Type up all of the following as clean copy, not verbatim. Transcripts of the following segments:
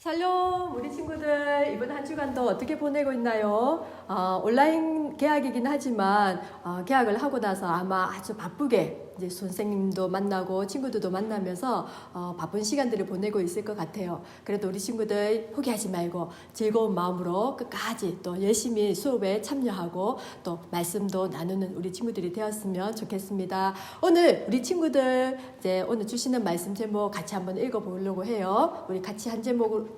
샬롬 우리 친구들 이번 한 주간도 어떻게 보내고 있나요? 온라인 개학이긴 하지만 개학을 하고 나서 아마 아주 바쁘게 이제 선생님도 만나고 친구들도 만나면서 바쁜 시간들을 보내고 있을 것 같아요. 그래도 우리 친구들 포기하지 말고 즐거운 마음으로 끝까지 또 열심히 수업에 참여하고 또 말씀도 나누는 우리 친구들이 되었으면 좋겠습니다. 오늘 우리 친구들 이제 오늘 주시는 말씀 제목 같이 한번 읽어보려고 해요. 우리 같이 한 제목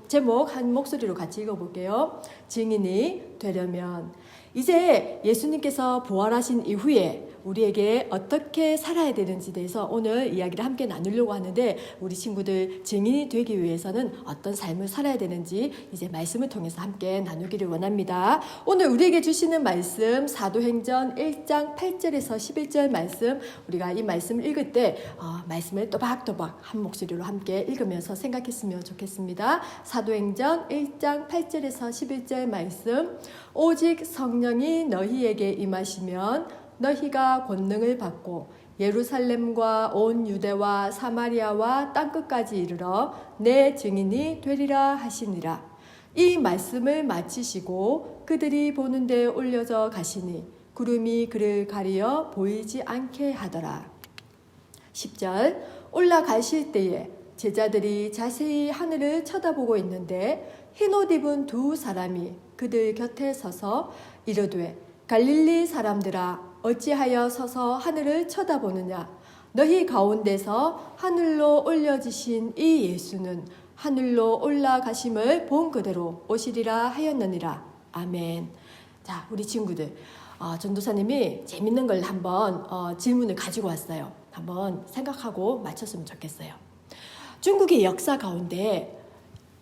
한 목소리로 같이 읽어볼게요. 증인이 되려면 이제 예수님께서 부활하신 이후에 우리에게 어떻게 살아야 되는지 대해서 오늘 이야기를 함께 나누려고 하는데 우리 친구들 증인이 되기 위해서는 어떤 삶을 살아야 되는지 이제 말씀을 통해서 함께 나누기를 원합니다. 오늘 우리에게 주시는 말씀 사도행전 1장 8절에서 11절 말씀 우리가 이 말씀을 읽을 때 말씀을 또박또박 한 목소리로 함께 읽으면서 생각했으면 좋겠습니다. 사도행전 1장 8절에서 11절 말씀 오직 성령이 너희에게 임하시면 너희가 권능을 받고 예루살렘과 온 유대와 사마리아와 땅끝까지 이르러 내 증인이 되리라 하시니라. 이 말씀을 마치시고 그들이 보는 데 올려져 가시니 구름이 그를 가리어 보이지 않게 하더라. 10절 올라가실 때에 제자들이 자세히 하늘을 쳐다보고 있는데 흰옷 입은 두 사람이 그들 곁에 서서 이르되 갈릴리 사람들아 어찌하여 서서 하늘을 쳐다보느냐 너희 가운데서 하늘로 올려지신 이 예수는 하늘로 올라가심을 본 그대로 오시리라 하였느니라. 아멘. 자, 우리 친구들 전도사님이 재밌는 걸 한번 질문을 가지고 왔어요. 한번 생각하고 맞췄으면 좋겠어요. 중국의 역사 가운데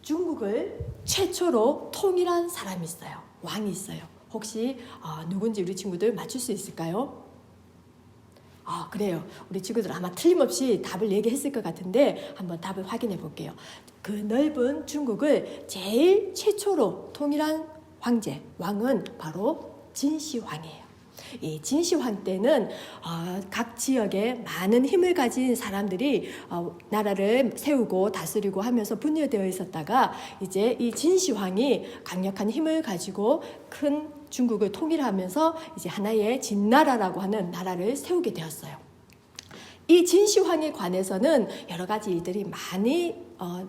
중국을 최초로 통일한 사람이 있어요. 왕이 있어요. 혹시 누군지 우리 친구들 맞출 수 있을까요? 그래요. 우리 친구들 아마 틀림없이 답을 얘기했을 것 같은데 한번 답을 확인해 볼게요. 그 넓은 중국을 제일 최초로 통일한 왕은 바로 진시황이에요. 이 진시황 때는 각 지역에 많은 힘을 가진 사람들이 나라를 세우고 다스리고 하면서 분열되어 있었다가 이제 이 진시황이 강력한 힘을 가지고 큰 중국을 통일하면서 이제 하나의 진나라라고 하는 나라를 세우게 되었어요. 이 진시황에 관해서는 여러 가지 일들이 많이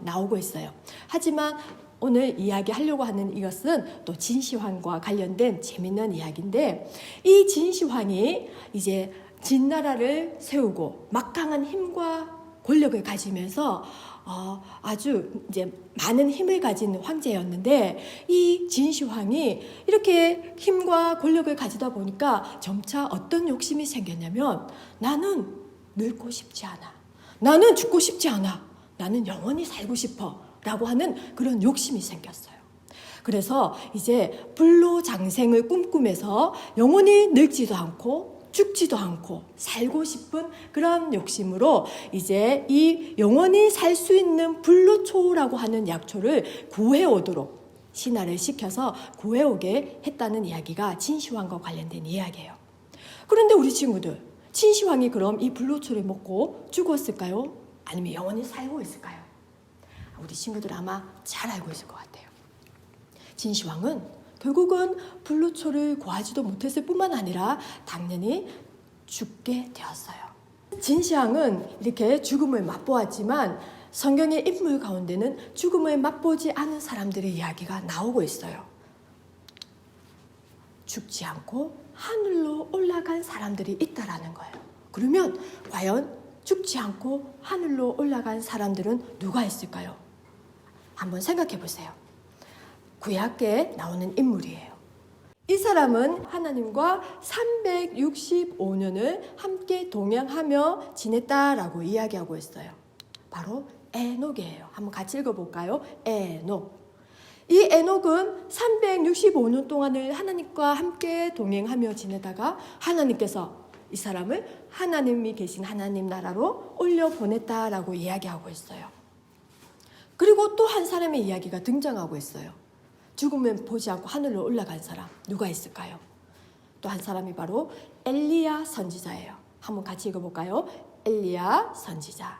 나오고 있어요. 하지만 오늘 이야기하려고 하는 이것은 또 진시황과 관련된 재밌는 이야기인데 이 진시황이 이제 진나라를 세우고 막강한 힘과 권력을 가지면서 아주 이제 많은 힘을 가진 황제였는데 이 진시황이 이렇게 힘과 권력을 가지다 보니까 점차 어떤 욕심이 생겼냐면 나는 늙고 싶지 않아. 나는 죽고 싶지 않아. 나는 영원히 살고 싶어. 라고 하는 그런 욕심이 생겼어요. 그래서 이제 불로장생을 꿈꾸면서 영원히 늙지도 않고 죽지도 않고 살고 싶은 그런 욕심으로 이제 이 영원히 살 수 있는 불로초라고 하는 약초를 구해오도록 신하를 시켜서 구해오게 했다는 이야기가 진시황과 관련된 이야기예요. 그런데 우리 친구들, 진시황이 그럼 이 불로초를 먹고 죽었을까요? 아니면 영원히 살고 있을까요? 우리 친구들 아마 잘 알고 있을 것 같아요. 진시황은 결국은 불로초를 구하지도 못했을 뿐만 아니라 당연히 죽게 되었어요. 진시황은 이렇게 죽음을 맛보았지만 성경의 인물 가운데는 죽음을 맛보지 않은 사람들의 이야기가 나오고 있어요. 죽지 않고 하늘로 올라간 사람들이 있다라는 거예요. 그러면 과연 죽지 않고 하늘로 올라간 사람들은 누가 있을까요? 한번 생각해 보세요. 구약에 나오는 인물이에요. 이 사람은 하나님과 365년을 함께 동행하며 지냈다라고 이야기하고 있어요. 바로 에녹이에요. 한번 같이 읽어볼까요? 에녹. 이 에녹은 365년 동안을 하나님과 함께 동행하며 지내다가 하나님께서 이 사람을 하나님이 계신 하나님 나라로 올려보냈다라고 이야기하고 있어요. 그리고 또 한 사람의 이야기가 등장하고 있어요. 죽음을 보지 않고 하늘로 올라간 사람 누가 있을까요? 또 한 사람이 바로 엘리야 선지자예요. 한번 같이 읽어볼까요? 엘리야 선지자.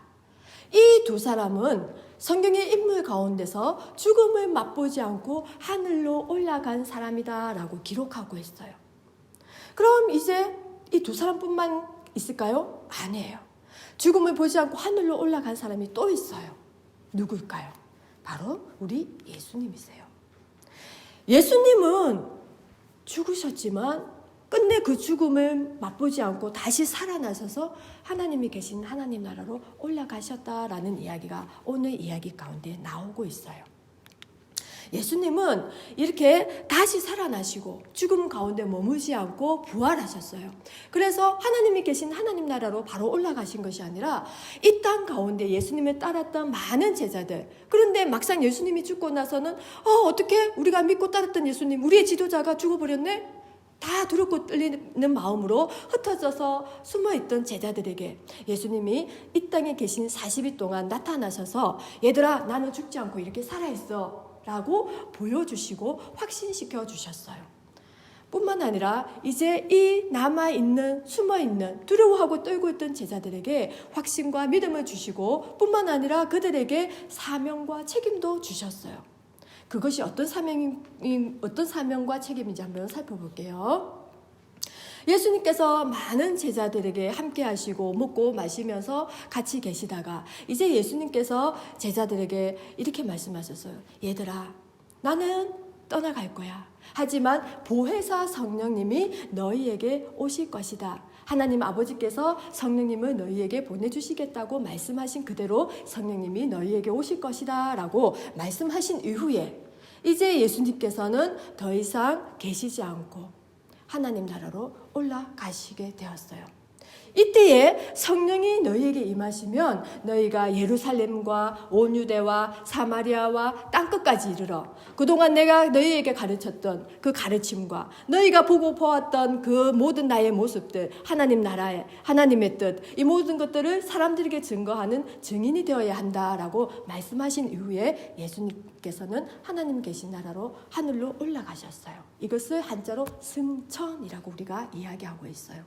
이 두 사람은 성경의 인물 가운데서 죽음을 맛보지 않고 하늘로 올라간 사람이다라고 기록하고 있어요. 그럼 이제 이 두 사람뿐만 있을까요? 아니에요. 죽음을 보지 않고 하늘로 올라간 사람이 또 있어요. 누구일까요? 바로 우리 예수님이세요. 예수님은 죽으셨지만 끝내 그 죽음을 맛보지 않고 다시 살아나셔서 하나님이 계신 하나님 나라로 올라가셨다라는 이야기가 오늘 이야기 가운데 나오고 있어요. 예수님은 이렇게 다시 살아나시고 죽음 가운데 머무지 않고 부활하셨어요. 그래서 하나님이 계신 하나님 나라로 바로 올라가신 것이 아니라 이 땅 가운데 예수님을 따랐던 많은 제자들, 그런데 막상 예수님이 죽고 나서는 어떻게 우리가 믿고 따랐던 예수님, 우리의 지도자가 죽어버렸네? 다 두렵고 떨리는 마음으로 흩어져서 숨어있던 제자들에게 예수님이 이 땅에 계신 40일 동안 나타나셔서 얘들아 나는 죽지 않고 이렇게 살아있어 라고 보여주시고 확신시켜 주셨어요. 뿐만 아니라 이제 이 남아있는 숨어있는 두려워하고 떨고 있던 제자들에게 확신과 믿음을 주시고 뿐만 아니라 그들에게 사명과 책임도 주셨어요. 그것이 어떤 사명과 책임인지 한번 살펴볼게요. 예수님께서 많은 제자들에게 함께 하시고 먹고 마시면서 같이 계시다가 이제 예수님께서 제자들에게 이렇게 말씀하셨어요. 얘들아, 나는 떠나갈 거야. 하지만 보혜사 성령님이 너희에게 오실 것이다. 하나님 아버지께서 성령님을 너희에게 보내주시겠다고 말씀하신 그대로 성령님이 너희에게 오실 것이다 라고 말씀하신 이후에 이제 예수님께서는 더 이상 계시지 않고 하나님 나라로 올라가시게 되었어요. 이때에 성령이 너희에게 임하시면 너희가 예루살렘과 온 유대와 사마리아와 땅끝까지 이르러 그동안 내가 너희에게 가르쳤던 그 가르침과 너희가 보고 보았던 그 모든 나의 모습들, 하나님 나라의 하나님의 뜻, 이 모든 것들을 사람들에게 증거하는 증인이 되어야 한다라고 말씀하신 이후에 예수님께서는 하나님 계신 나라로 하늘로 올라가셨어요. 이것을 한자로 승천이라고 우리가 이야기하고 있어요.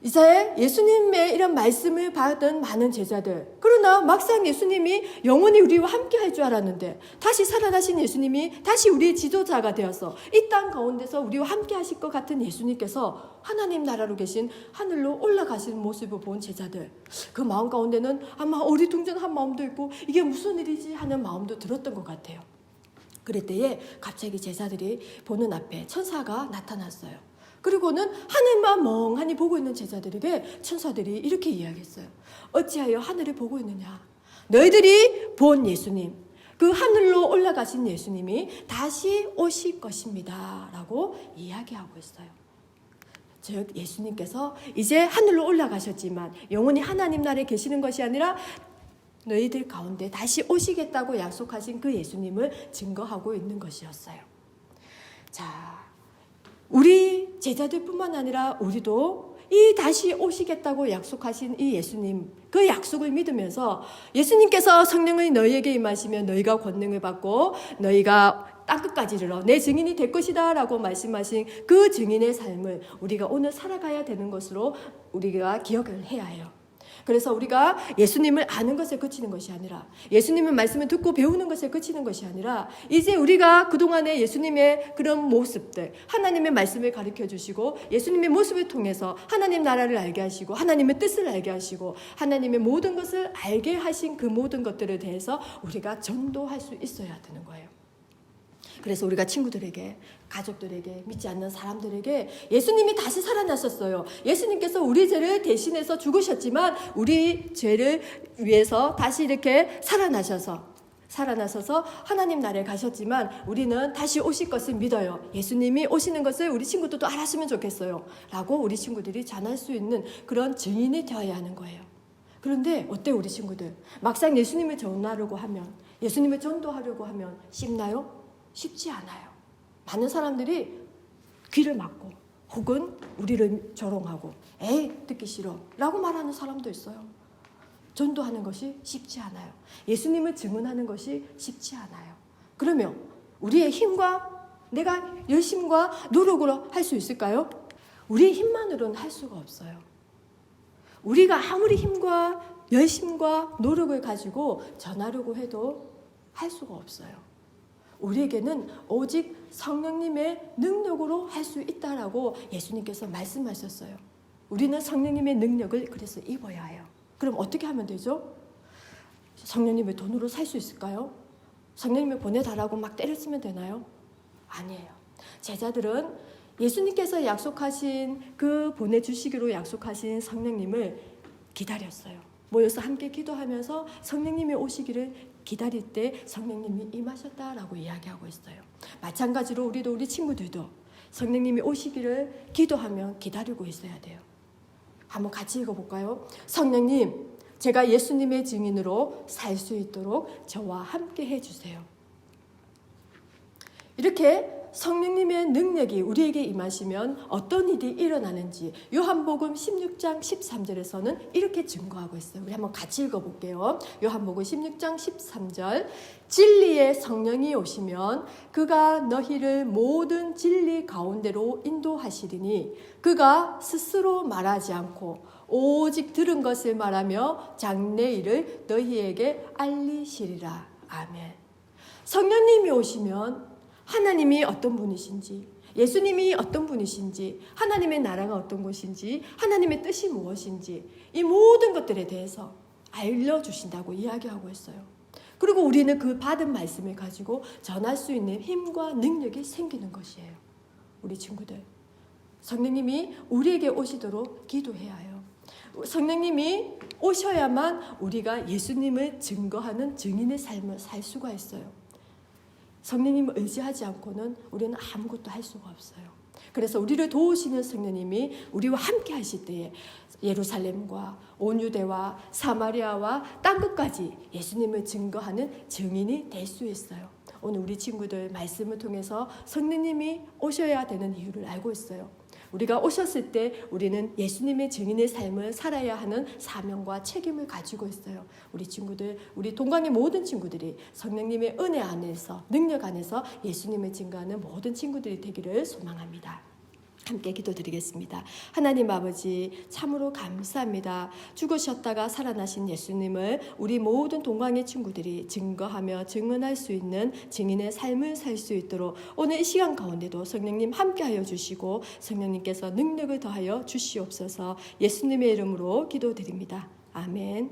이제 예수님의 이런 말씀을 받은 많은 제자들, 그러나 막상 예수님이 영원히 우리와 함께 할 줄 알았는데 다시 살아나신 예수님이 다시 우리의 지도자가 되어서 이 땅 가운데서 우리와 함께 하실 것 같은 예수님께서 하나님 나라로 계신 하늘로 올라가시는 모습을 본 제자들, 그 마음 가운데는 아마 어리둥절한 마음도 있고 이게 무슨 일이지 하는 마음도 들었던 것 같아요. 그럴 때에 갑자기 제자들이 보는 앞에 천사가 나타났어요. 그리고는 하늘만 멍하니 보고 있는 제자들에게 천사들이 이렇게 이야기했어요. 어찌하여 하늘을 보고 있느냐? 너희들이 본 예수님, 그 하늘로 올라가신 예수님이 다시 오실 것입니다 라고 이야기하고 있어요. 즉 예수님께서 이제 하늘로 올라가셨지만 영원히 하나님 나라에 계시는 것이 아니라 너희들 가운데 다시 오시겠다고 약속하신 그 예수님을 증거하고 있는 것이었어요. 자, 우리 제자들뿐만 아니라 우리도 이 다시 오시겠다고 약속하신 이 예수님, 그 약속을 믿으면서 예수님께서 성령을 너희에게 임하시면 너희가 권능을 받고 너희가 땅끝까지 이르러 내 증인이 될 것이다 라고 말씀하신 그 증인의 삶을 우리가 오늘 살아가야 되는 것으로 우리가 기억을 해야 해요. 그래서 우리가 예수님을 아는 것에 그치는 것이 아니라 예수님의 말씀을 듣고 배우는 것에 그치는 것이 아니라 이제 우리가 그동안의 예수님의 그런 모습들, 하나님의 말씀을 가르쳐 주시고 예수님의 모습을 통해서 하나님 나라를 알게 하시고 하나님의 뜻을 알게 하시고 하나님의 모든 것을 알게 하신 그 모든 것들에 대해서 우리가 전도할 수 있어야 되는 거예요. 그래서 우리가 친구들에게, 가족들에게, 믿지 않는 사람들에게 예수님이 다시 살아나셨어요. 예수님께서 우리 죄를 대신해서 죽으셨지만 우리 죄를 위해서 다시 이렇게 살아나셔서 하나님 나라에 가셨지만 우리는 다시 오실 것을 믿어요. 예수님이 오시는 것을 우리 친구들도 알았으면 좋겠어요 라고 우리 친구들이 전할 수 있는 그런 증인이 되어야 하는 거예요. 그런데 어때요 우리 친구들? 막상 예수님을 전하려고 하면, 예수님을 전도하려고 하면 쉽나요? 쉽지 않아요. 많은 사람들이 귀를 막고 혹은 우리를 조롱하고 에이 듣기 싫어 라고 말하는 사람도 있어요. 전도하는 것이 쉽지 않아요. 예수님을 증언하는 것이 쉽지 않아요. 그러면 우리의 힘과 내가 열심과 노력으로 할 수 있을까요? 우리의 힘만으로는 할 수가 없어요. 우리가 아무리 힘과 열심과 노력을 가지고 전하려고 해도 할 수가 없어요. 우리에게는 오직 성령님의 능력으로 할 수 있다라고 예수님께서 말씀하셨어요. 우리는 성령님의 능력을 그래서 입어야 해요. 그럼 어떻게 하면 되죠? 성령님의 돈으로 살 수 있을까요? 성령님을 보내달라고 막 때렸으면 되나요? 아니에요. 제자들은 예수님께서 약속하신 그 보내주시기로 약속하신 성령님을 기다렸어요. 모여서 함께 기도하면서 성령님이 오시기를 기다릴 때 성령님이 임하셨다라고 이야기하고 있어요. 마찬가지로 우리도 우리 친구들도 성령님이 오시기를 기도하며 기다리고 있어야 돼요. 한번 같이 읽어볼까요? 성령님, 제가 예수님의 증인으로 살 수 있도록 저와 함께 해주세요. 이렇게 성령님의 능력이 우리에게 임하시면 어떤 일이 일어나는지 요한복음 16장 13절에서는 이렇게 증거하고 있어요. 우리 한번 같이 읽어볼게요. 요한복음 16장 13절, 진리의 성령이 오시면 그가 너희를 모든 진리 가운데로 인도하시리니 그가 스스로 말하지 않고 오직 들은 것을 말하며 장래일을 너희에게 알리시리라. 아멘. 성령님이 오시면 하나님이 어떤 분이신지, 예수님이 어떤 분이신지, 하나님의 나라가 어떤 것인지, 하나님의 뜻이 무엇인지 이 모든 것들에 대해서 알려주신다고 이야기하고 있어요. 그리고 우리는 그 받은 말씀을 가지고 전할 수 있는 힘과 능력이 생기는 것이에요. 우리 친구들, 성령님이 우리에게 오시도록 기도해야 해요. 성령님이 오셔야만 우리가 예수님을 증거하는 증인의 삶을 살 수가 있어요. 성령님을 의지하지 않고는 우리는 아무것도 할 수가 없어요. 그래서 우리를 도우시는 성령님이 우리와 함께 하실 때에 예루살렘과 온 유대와 사마리아와 땅 끝까지 예수님을 증거하는 증인이 될 수 있어요. 오늘 우리 친구들 말씀을 통해서 성령님이 오셔야 되는 이유를 알고 있어요. 우리가 오셨을 때 우리는 예수님의 증인의 삶을 살아야 하는 사명과 책임을 가지고 있어요. 우리 친구들, 우리 동강의 모든 친구들이 성령님의 은혜 안에서, 능력 안에서 예수님을 증거하는 모든 친구들이 되기를 소망합니다. 함께 기도드리겠습니다. 하나님 아버지, 참으로 감사합니다. 죽으셨다가 살아나신 예수님을 우리 모든 동강의 친구들이 증거하며 증언할 수 있는 증인의 삶을 살 수 있도록 오늘 이 시간 가운데도 성령님 함께하여 주시고 성령님께서 능력을 더하여 주시옵소서. 예수님의 이름으로 기도드립니다. 아멘.